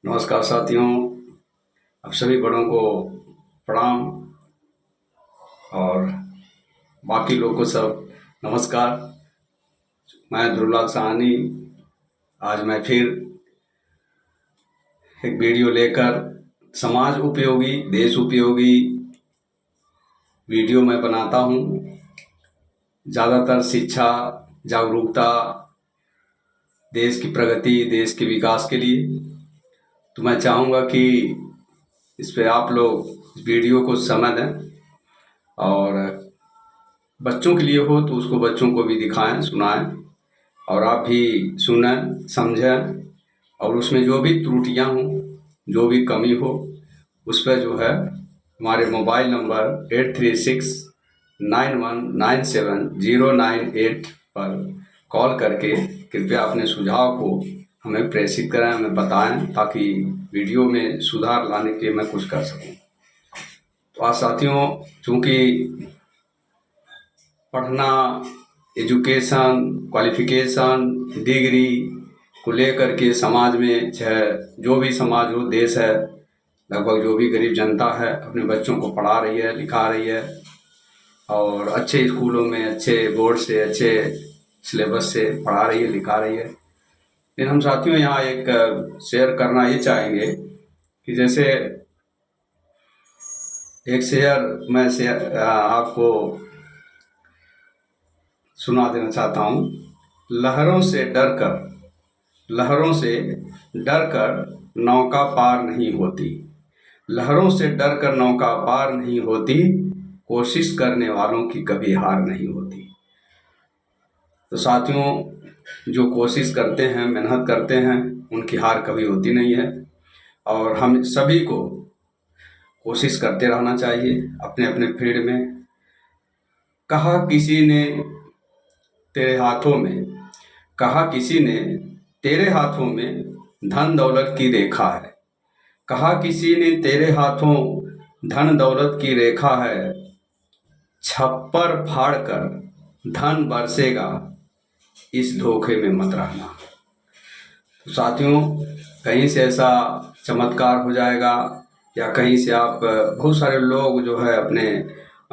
नमस्कार साथियों। आप सभी बड़ों को प्रणाम और बाकी लोगों को सब नमस्कार। मैं ध्रुवलाल साहनी आज मैं फिर एक वीडियो लेकर समाज उपयोगी देश उपयोगी वीडियो मैं बनाता हूँ। ज़्यादातर शिक्षा जागरूकता देश की प्रगति देश के विकास के लिए। तो मैं चाहूँगा कि इस पे आप लोग इस वीडियो को समय दें और बच्चों के लिए हो तो उसको बच्चों को भी दिखाएं सुनाएं और आप भी सुनें समझें और उसमें जो भी त्रुटियां हों जो भी कमी हो उस पर जो है हमारे मोबाइल नंबर 8369197098 पर कॉल करके कृपया अपने सुझाव को हमें प्रेषित करें, हमें बताएं ताकि वीडियो में सुधार लाने के लिए मैं कुछ कर सकूं। तो आज साथियों, चूँकि पढ़ना एजुकेशन क्वालिफिकेशन डिग्री को लेकर के समाज में चाहे जो भी समाज हो देश है लगभग जो भी गरीब जनता है अपने बच्चों को पढ़ा रही है लिखा रही है और अच्छे स्कूलों में अच्छे बोर्ड से अच्छे सिलेबस से पढ़ा रही है लिखा रही है। लेकिन हम साथियों यहाँ एक शेयर करना ये चाहेंगे कि जैसे एक शेयर आपको सुना देना चाहता हूँ। लहरों से डरकर नौका पार नहीं होती, लहरों से डरकर नौका पार नहीं होती, कोशिश करने वालों की कभी हार नहीं होती। तो साथियों, जो कोशिश करते हैं मेहनत करते हैं उनकी हार कभी होती नहीं है और हम सभी को कोशिश करते रहना चाहिए अपने अपने फील्ड में। कहा किसी ने तेरे हाथों में धन दौलत की रेखा है, कहा किसी ने तेरे हाथों धन दौलत की रेखा है, छप्पर फाड़ कर धन बरसेगा, इस धोखे में मत रहना। तो साथियों, कहीं से ऐसा चमत्कार हो जाएगा या कहीं से आप बहुत सारे लोग जो है अपने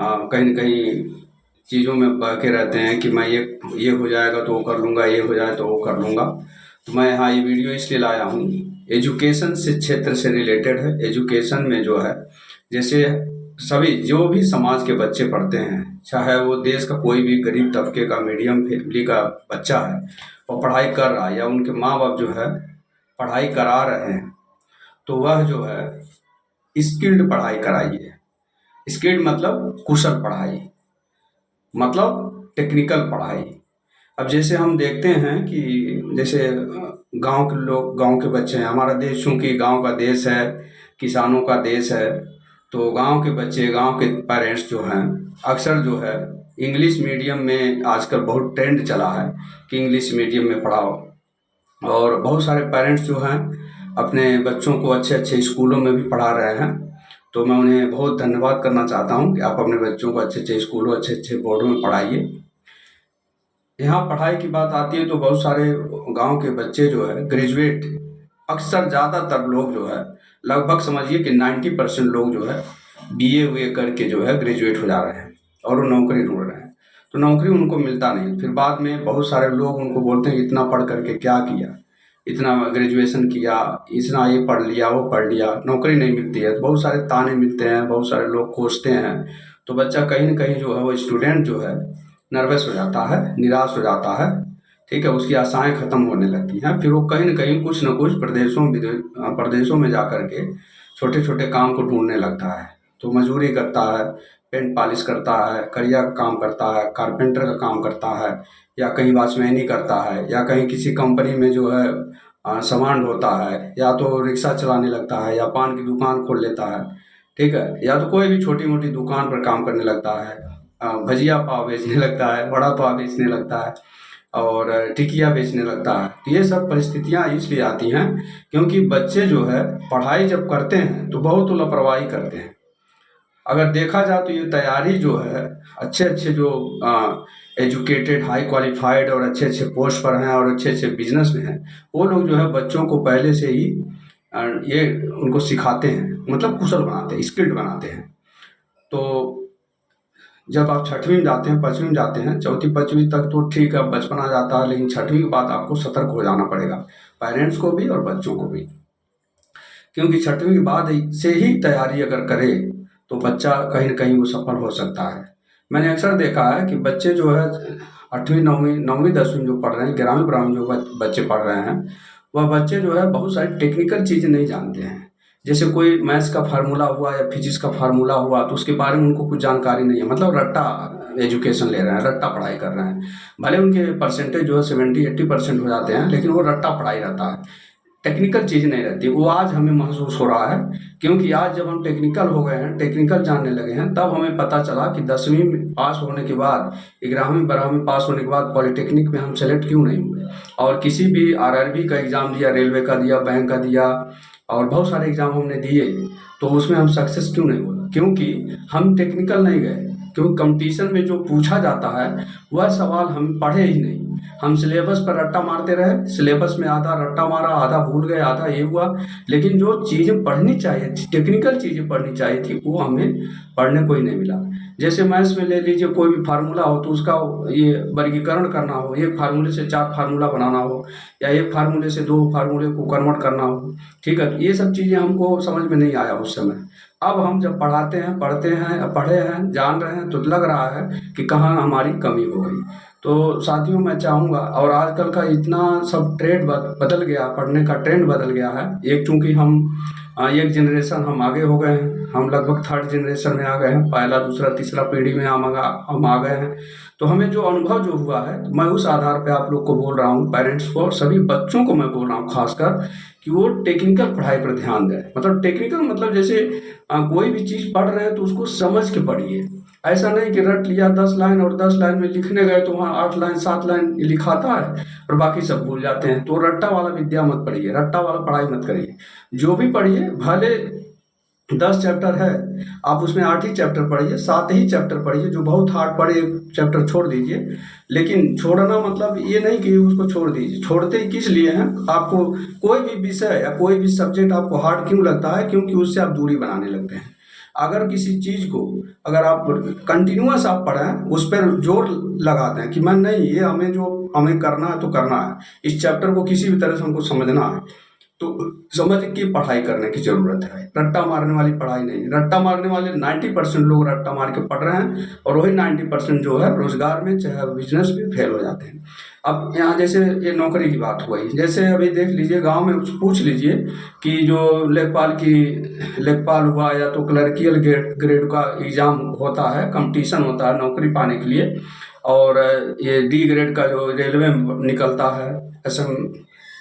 कहीं न कहीं चीज़ों में बहके रहते हैं कि मैं ये हो जाएगा तो वो कर लूँगा, ये हो जाए तो वो कर लूँगा। तो मैं यहाँ ये वीडियो इसलिए लाया हूँ, एजुकेशन से क्षेत्र से रिलेटेड है। एजुकेशन में जो है जैसे सभी जो भी समाज के बच्चे पढ़ते हैं, चाहे वो देश का कोई भी गरीब तबके का मीडियम फैमिली का बच्चा है और पढ़ाई कर रहा है या उनके माँ बाप जो है पढ़ाई करा रहे हैं, तो वह जो है स्किल्ड पढ़ाई कराइए। स्किल्ड मतलब कुशल पढ़ाई, मतलब टेक्निकल पढ़ाई। अब जैसे हम देखते हैं कि जैसे गांव के लोग गांव के बच्चे हैं, हमारा देश चूँकि गांव का देश है किसानों का देश है, तो गांव के बच्चे गांव के पेरेंट्स जो हैं अक्सर जो है इंग्लिश मीडियम में आजकल बहुत ट्रेंड चला है कि इंग्लिश मीडियम में पढ़ाओ और बहुत सारे पेरेंट्स जो हैं अपने बच्चों को अच्छे अच्छे स्कूलों में भी पढ़ा रहे हैं। तो मैं उन्हें बहुत धन्यवाद करना चाहता हूं कि आप अपने बच्चों को अच्छे अच्छे स्कूलों अच्छे अच्छे बोर्डों में पढ़ाइए। यहाँ पढ़ाई की बात आती है तो बहुत सारे गांव के बच्चे जो है ग्रेजुएट, अक्सर ज़्यादातर लोग जो है लगभग समझिए कि 90% लोग जो है बीए हुए करके जो है ग्रेजुएट हो जा रहे हैं और वो नौकरी ढूंढ रहे हैं। तो नौकरी उनको मिलता नहीं, फिर बाद में बहुत सारे लोग उनको बोलते हैं इतना पढ़ करके क्या किया, इतना ग्रेजुएशन किया, इतना ये पढ़ लिया वो पढ़ लिया, नौकरी नहीं मिलती है। तो बहुत सारे ताने मिलते हैं, बहुत सारे लोग कोसते हैं। तो बच्चा कहीं ना कहीं जो है वो स्टूडेंट जो है नर्वस हो जाता है, निराश हो जाता है, ठीक है, उसकी आशाएं खत्म होने लगती हैं। फिर वो कहीं ना कहीं कुछ न कुछ प्रदेशों में जा कर के छोटे छोटे काम को ढूंढने लगता है। तो मजदूरी करता है, पेंट पॉलिश करता है, करिया का काम करता है, कारपेंटर का काम करता है, या कहीं वॉचमैनी करता है, या कहीं किसी कंपनी में जो है सामान ढोता है, या तो रिक्शा चलाने लगता है, या पान की दुकान खोल लेता है, ठीक है, या तो कोई भी छोटी मोटी दुकान पर काम करने लगता है, भजिया पाव बेचने लगता है, वड़ा पाव बेचने लगता है और टिकिया बेचने लगता है। तो ये सब परिस्थितियाँ इसलिए आती हैं क्योंकि बच्चे जो है पढ़ाई जब करते हैं तो बहुत लापरवाही करते हैं। अगर देखा जाए तो ये तैयारी जो है अच्छे अच्छे जो एजुकेटेड हाई क्वालिफाइड और अच्छे अच्छे पोस्ट पर हैं और अच्छे अच्छे बिजनेस में हैं, वो लोग जो है बच्चों को पहले से ही ये उनको सिखाते हैं, मतलब कुशल बनाते हैं, स्किल्ड बनाते हैं। तो जब आप छठवीं में जाते हैं, पाँचवीं में जाते हैं, चौथी पाँचवीं तक तो ठीक है, बचपन आ जाता है, लेकिन छठवीं के बाद आपको सतर्क हो जाना पड़ेगा, पेरेंट्स को भी और बच्चों को भी। क्योंकि छठवीं के बाद से ही तैयारी अगर करे तो बच्चा कहीं ना कहीं वो सफल हो सकता है। मैंने अक्सर देखा है कि बच्चे जो है 8वीं 9वीं 9वीं 10वीं जो पढ़ रहे हैं, 11वीं 12वीं जो बच्चे पढ़ रहे हैं, वह बच्चे जो है बहुत सारी टेक्निकल चीज़ें नहीं जानते हैं। जैसे कोई मैथ्स का फार्मूला हुआ या फिजिक्स का फार्मूला हुआ तो उसके बारे में उनको कुछ जानकारी नहीं है, मतलब रट्टा एजुकेशन ले रहे हैं, रट्टा पढ़ाई कर रहे हैं। भले उनके परसेंटेज जो है 70-80% हो जाते हैं, लेकिन वो रट्टा पढ़ाई रहता है, टेक्निकल चीज़ नहीं रहती। वो आज हमें महसूस हो रहा है, क्योंकि आज जब हम टेक्निकल हो गए हैं, टेक्निकल जानने लगे हैं, तब हमें पता चला कि 10वीं में पास होने के बाद, 11वीं 12वीं पास होने के बाद पॉलिटेक्निक में हम सेलेक्ट क्यों नहीं हुए, और किसी भी आरआरबी का एग्ज़ाम दिया, रेलवे का दिया, बैंक का दिया, और बहुत सारे एग्ज़ाम हमने दिए, तो उसमें हम सक्सेस क्यों नहीं हुए? क्योंकि हम टेक्निकल नहीं गए। क्योंकि कंपटीशन में जो पूछा जाता है वह सवाल हम पढ़े ही नहीं, हम सिलेबस पर रट्टा मारते रहे, सिलेबस में आधा रट्टा मारा, आधा भूल गए, आधा ये हुआ, लेकिन जो चीज़ें पढ़नी चाहिए थी, टेक्निकल चीज़ें पढ़नी चाहिए थी, वो हमें पढ़ने को ही नहीं मिला। जैसे मैथ्स में ले लीजिए, कोई भी फार्मूला हो तो उसका ये वर्गीकरण करना हो, एक फार्मूले से 4 फार्मूला बनाना हो, या एक फार्मूले से 2 फार्मूले को कन्वर्ट करना हो, ठीक है, तो ये सब चीज़ें हमको समझ में नहीं आया उस समय। अब हम जब पढ़ाते हैं, पढ़ते हैं, पढ़े हैं, जान रहे हैं, तो लग रहा है कि कहाँ हमारी कमी हो गई। तो साथियों, मैं चाहूँगा, और आजकल का इतना सब ट्रेंड बदल गया, पढ़ने का ट्रेंड बदल गया है। एक चूँकि हम एक जनरेशन हम आगे हो गए हैं, हम लगभग 3rd जनरेशन में आ गए हैं, पहला दूसरा तीसरा पीढ़ी में हम आ गए हैं। तो हमें जो अनुभव जो हुआ है, तो मैं उस आधार पे आप लोग को बोल रहा हूँ, पेरेंट्स को और सभी बच्चों को मैं बोल रहा हूँ खासकर, कि वो टेक्निकल पढ़ाई पर ध्यान दें। मतलब टेक्निकल मतलब जैसे कोई भी चीज़ पढ़ रहे हैं तो उसको समझ के पढ़िए। ऐसा नहीं कि रट लिया 10 लाइन और 10 लाइन में लिखने गए तो वहाँ 8 लाइन 7 लाइन लिखाता है और बाकी सब भूल जाते हैं। तो रट्टा वाला विद्या मत पढ़िए, रट्टा वाला पढ़ाई मत करिए। जो भी पढ़िए, भले 10 चैप्टर है, आप उसमें 8 ही चैप्टर पढ़िए, 7 ही चैप्टर पढ़िए, जो बहुत हार्ड पढ़े चैप्टर छोड़ दीजिए। लेकिन छोड़ना मतलब ये नहीं कि उसको छोड़ दीजिए, छोड़ते ही किस लिए हैं? आपको कोई भी विषय या कोई भी सब्जेक्ट आपको हार्ड क्यों लगता है? क्योंकि उससे आप दूरी बनाने लगते हैं। अगर किसी चीज़ को अगर आप कंटिन्यूअस आप पढ़ें, उस पर जोर लगाते हैं कि मैं नहीं, ये हमें करना है तो करना है, इस चैप्टर को किसी भी तरह से हमको समझना है, तो समझ के पढ़ाई करने की ज़रूरत है। रट्टा मारने वाली पढ़ाई नहीं। रट्टा मारने वाले 90% लोग रट्टा मार के पढ़ रहे हैं, और वही 90% जो है रोजगार में चाहे बिजनेस में फेल हो जाते हैं। अब यहाँ जैसे ये नौकरी की बात हुई, जैसे अभी देख लीजिए, गांव में पूछ लीजिए कि जो लेखपाल हुआ, या तो क्लर्कियल ग्रेड का एग्ज़ाम होता है, कंपटीशन होता है नौकरी पाने के लिए, और ये डी ग्रेड का जो रेलवे में निकलता है,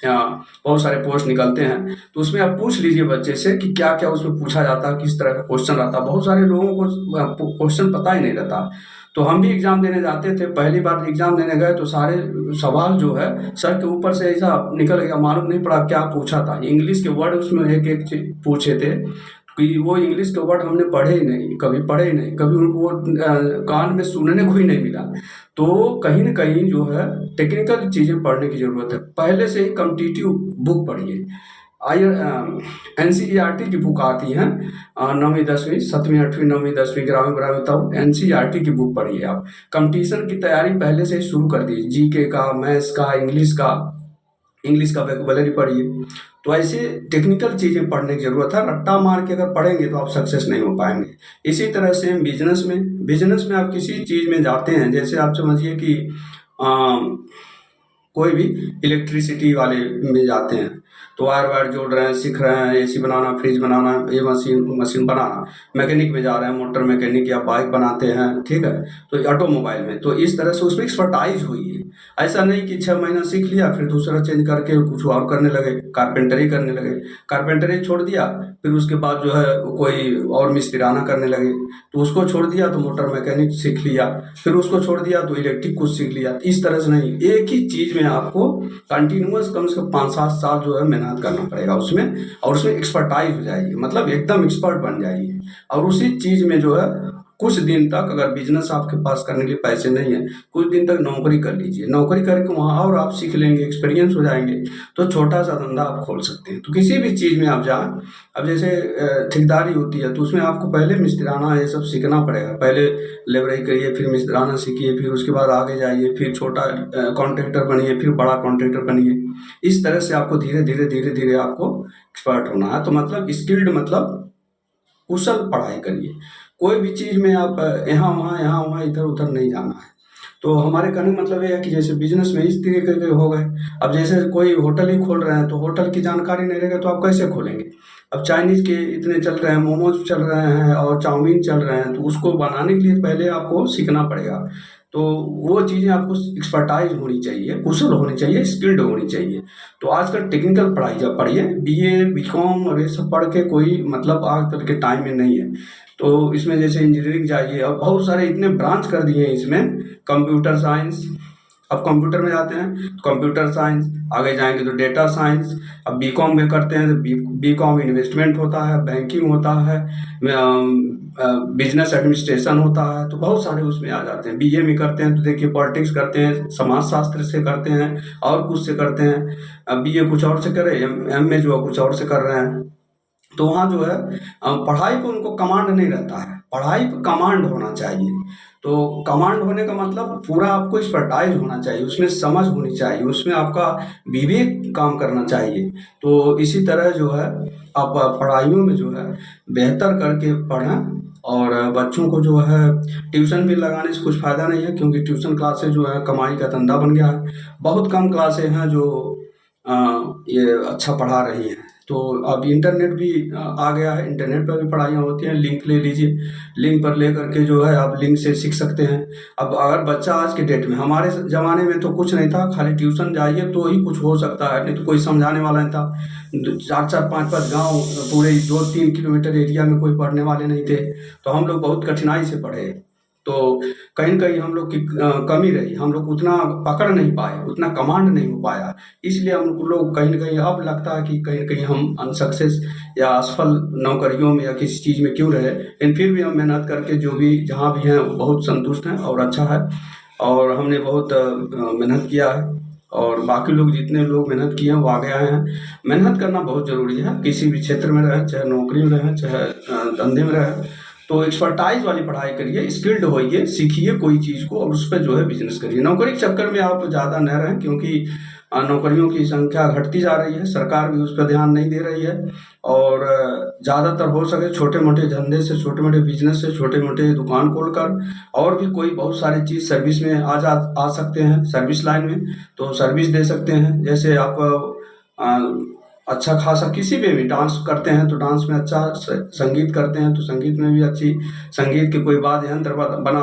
या बहुत सारे पोस्ट निकलते हैं, तो उसमें आप पूछ लीजिए बच्चे से कि क्या क्या उसमें पूछा जाता है, किस तरह का क्वेश्चन रहता है। बहुत सारे लोगों को क्वेश्चन पता ही नहीं रहता। तो हम भी एग्ज़ाम देने जाते थे, पहली बार एग्ज़ाम देने गए तो सारे सवाल जो है सर के ऊपर से ऐसा निकल गया, मालूम नहीं पड़ा क्या पूछा था। इंग्लिश के वर्ड उसमें एक एक चीज पूछे थे, कि वो इंग्लिश के वर्ड हमने पढ़े ही नहीं, कभी पढ़े ही नहीं, कभी वो कान में सुनने को ही नहीं मिला। तो कहीं ना कहीं जो है टेक्निकल चीज़ें पढ़ने की ज़रूरत है। पहले से ही कम्पिटिटिव बुक पढ़िए। NCERT की बुक आती हैं 9वीं 10वीं 7वीं 8वीं 9वीं 10वीं 11वीं 12वीं, तब NCERT की बुक पढ़िए। आप कंपटीशन की तैयारी पहले से ही शुरू कर दीजिए, जीके का, मैथ्स का, इंग्लिश का वोकैबुलरी पढ़िए। तो ऐसे टेक्निकल चीज़ें पढ़ने की ज़रूरत है। रट्टा मार के अगर पढ़ेंगे तो आप सक्सेस नहीं हो पाएंगे। इसी तरह से बिजनेस में आप किसी चीज़ में जाते हैं, जैसे आप समझिए कि कोई भी इलेक्ट्रिसिटी वाले में जाते हैं, तो वायर जोड़ रहे हैं, सीख रहे हैं, एसी बनाना, फ्रिज बनाना, ये मशीन बनाना, मैकेनिक में जा रहे हैं, मोटर मैकेनिक या बाइक बनाते हैं, ठीक है, तो ऑटोमोबाइल में, तो इस तरह से उसमें एक्सपर्टाइज हुई है। ऐसा नहीं कि 6 महीना सीख लिया फिर दूसरा चेंज करके कुछ और करने लगे, कारपेंटरी करने लगे, कारपेंटरी छोड़ दिया, फिर उसके बाद जो है कोई और मिस्त्रियाना करने लगे, तो उसको छोड़ दिया तो मोटर मैकेनिक सीख लिया, फिर उसको छोड़ दिया तो इलेक्ट्रिक कुछ सीख लिया। इस तरह से नहीं, एक ही चीज़ में आपको कंटिन्यूअस कम से कम 5-7 साल जो है मेहनत करना पड़ेगा उसमें, और उसमें एक्सपर्टाइज हो जाएगी, मतलब एकदम एक्सपर्ट बन जाएगी, और उसी चीज़ में जो है कुछ दिन तक अगर बिजनेस आपके पास करने के लिए पैसे नहीं है, कुछ दिन तक नौकरी कर लीजिए। नौकरी करके वहाँ और आप सीख लेंगे, एक्सपीरियंस हो जाएंगे, तो छोटा सा धंधा आप खोल सकते हैं। तो किसी भी चीज़ में आप जाएं, अब जैसे ठेकेदारी होती है तो उसमें आपको पहले मिस्त्रियाना ये सब सीखना पड़ेगा। पहले लेबराई करिए, फिर मिस्त्रियाना सीखिए, फिर उसके बाद आगे जाइए, फिर छोटा कॉन्ट्रैक्टर बनिए, फिर बड़ा कॉन्ट्रैक्टर बनिए। इस तरह से आपको धीरे धीरे धीरे धीरे आपको एक्सपर्ट होना है। तो मतलब स्किल्ड मतलब कुशल पढ़ाई करिए। कोई भी चीज़ में आप यहाँ वहाँ इधर उधर नहीं जाना है। तो हमारे कहने का मतलब ये है कि जैसे बिजनेस में इस तरीके के हो गए। अब जैसे कोई होटल ही खोल रहे हैं तो होटल की जानकारी नहीं रहेगा तो आप कैसे खोलेंगे। अब चाइनीज़ के इतने चल रहे हैं, मोमोज चल रहे हैं और चाउमीन चल रहे हैं, तो उसको बनाने के लिए पहले आपको सीखना पड़ेगा। तो वो चीज़ें आपको एक्सपर्टाइज होनी चाहिए, कुशल होनी चाहिए, स्किल्ड होनी चाहिए। तो आजकल टेक्निकल पढ़ाई जब पढ़िए, बीए बीकॉम और ये सब पढ़ के कोई मतलब आजकल के टाइम में नहीं है। तो इसमें जैसे इंजीनियरिंग चाहिए और बहुत सारे इतने ब्रांच कर दिए हैं इसमें। कंप्यूटर साइंस, अब कंप्यूटर में जाते हैं तो कंप्यूटर साइंस, आगे जाएंगे तो डेटा साइंस। अब बीकॉम में करते हैं तो बीकॉम इन्वेस्टमेंट होता है, बैंकिंग होता है, बिजनेस एडमिनिस्ट्रेशन होता है, तो बहुत सारे उसमें आ जाते हैं। बीए में करते हैं तो देखिए पॉलिटिक्स करते हैं, समाज शास्त्र से करते हैं और कुछ से करते हैं। अब बीए कुछ और से करे, एमए जो है कुछ और से कर रहे हैं। तो वहाँ जो है पढ़ाई पे उनको कमांड नहीं रहता है, पढ़ाई पे कमांड होना चाहिए। तो कमांड होने का मतलब पूरा आपको एक्सपर्टाइज होना चाहिए, उसमें समझ होनी चाहिए, उसमें आपका विवेक काम करना चाहिए। तो इसी तरह जो है आप पढ़ाइयों में जो है बेहतर करके पढ़ें। और बच्चों को जो है ट्यूशन भी लगाने से कुछ फ़ायदा नहीं है, क्योंकि ट्यूशन क्लासेस जो है कमाई का धंधा बन गया है। बहुत कम क्लासें हैं जो ये अच्छा पढ़ा रही हैं। तो अब इंटरनेट भी आ गया है, इंटरनेट पर भी पढ़ाइयाँ होती हैं। लिंक ले लीजिए, लिंक पर ले करके जो है आप लिंक से सीख सकते हैं। अब अगर बच्चा आज के डेट में, हमारे ज़माने में तो कुछ नहीं था, खाली ट्यूशन जाइए तो ही कुछ हो सकता है, नहीं तो कोई समझाने वाला नहीं था। 4-4 5-5 गाँव पूरे 2-3 किलोमीटर एरिया में कोई पढ़ने वाले नहीं थे, तो हम लोग बहुत कठिनाई से पढ़े। तो कहीं न कहीं हम लोग की कमी रही, हम लोग उतना पकड़ नहीं पाए, उतना कमांड नहीं हो पाया। इसलिए हम लोग कहीं न कहीं अब लगता है कि कहीं न कहीं हम अनसक्सेस या असफल नौकरियों में या किसी चीज़ में क्यों रहे, लेकिन फिर भी हम मेहनत करके जो भी जहाँ भी हैं बहुत संतुष्ट हैं और अच्छा है। और हमने बहुत मेहनत किया है, और बाकी लोग जितने लोग मेहनत किए हैं वो आगे आए हैं। मेहनत करना बहुत ज़रूरी है, किसी भी क्षेत्र में रहें, चाहे नौकरी में रहें, चाहे धंधे में रहें। तो एक्सपर्टाइज वाली पढ़ाई करिए, स्किल्ड होइए, सीखिए कोई चीज़ को और उस पर जो है बिजनेस करिए। नौकरी के चक्कर में आप ज़्यादा न रहें, क्योंकि नौकरियों की संख्या घटती जा रही है, सरकार भी उस पर ध्यान नहीं दे रही है। और ज़्यादातर हो सके छोटे मोटे धंधे से, छोटे मोटे बिजनेस से, छोटे मोटे दुकान खोलकर और भी कोई बहुत सारी चीज़ सर्विस में आ सकते हैं, सर्विस लाइन में तो सर्विस दे सकते हैं। जैसे आप अच्छा खासा किसी में भी डांस करते हैं तो डांस में अच्छा, संगीत करते हैं तो संगीत में भी अच्छी, संगीत के कोई वाद्य यंत्र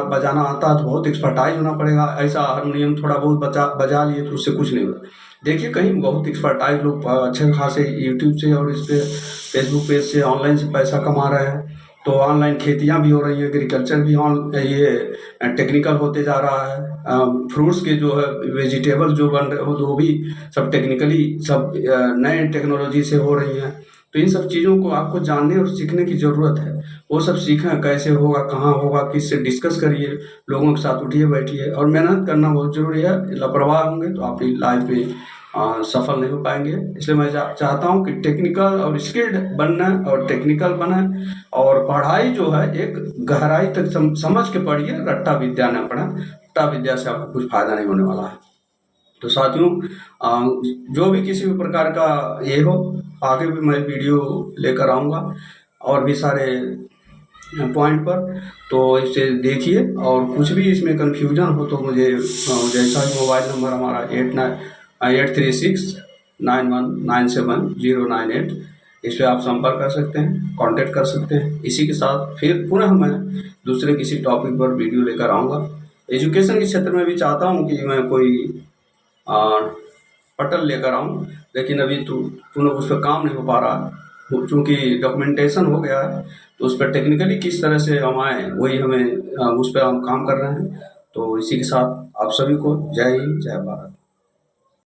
बजाना आता है तो बहुत एक्सपर्टाइज होना पड़ेगा। ऐसा हारमोनियम थोड़ा बहुत बजा लिए तो उससे कुछ नहीं होगा। देखिए कहीं बहुत एक्सपर्टाइज लोग अच्छे खासे यूट्यूब से और इस पे फेसबुक पेज से ऑनलाइन से पैसा कमा रहे हैं। तो ऑनलाइन खेतियाँ भी हो रही हैं, एग्रीकल्चर भी ये टेक्निकल होते जा रहा है। फ्रूट्स के जो है वेजिटेबल जो बन रहे हो तो वो भी सब टेक्निकली सब नए टेक्नोलॉजी से हो रही हैं। तो इन सब चीज़ों को आपको जानने और सीखने की ज़रूरत है। वो सब सीखें, कैसे होगा, कहाँ होगा, किससे डिस्कस करिए, लोगों के साथ उठिए बैठिए और मेहनत करना बहुत ज़रूरी है। लापरवाह होंगे तो आपकी लाइफ में सफल नहीं हो पाएंगे। इसलिए मैं चाहता हूँ कि टेक्निकल और स्किल्ड बनना और टेक्निकल बना, और पढ़ाई जो है एक गहराई तक समझ के पढ़िए, रट्टा विद्या न पढ़ें। रट्टा विद्या से आपको कुछ फायदा नहीं होने वाला है। तो साथियों, जो भी किसी भी प्रकार का ये हो, आगे भी मैं वीडियो लेकर आऊँगा और भी सारे पॉइंट पर, तो इसे देखिए। और कुछ भी इसमें कन्फ्यूजन हो तो मुझे जैसा कि मोबाइल नंबर हमारा 8383691970998, इस पर आप संपर्क कर सकते हैं, कांटेक्ट कर सकते हैं। इसी के साथ फिर पुनः मैं दूसरे किसी टॉपिक पर वीडियो लेकर आऊँगा। एजुकेशन के क्षेत्र में भी चाहता हूँ कि मैं कोई पटल लेकर आऊँ, लेकिन अभी तो पुनः उस पर काम नहीं हो पा रहा, चूँकि डॉक्यूमेंटेशन हो गया है। तो उस पर टेक्निकली किस तरह से हम आएँ वही हमें उस पर हम काम कर रहे हैं। तो इसी के साथ आप सभी को जय हिंद, जय भारत।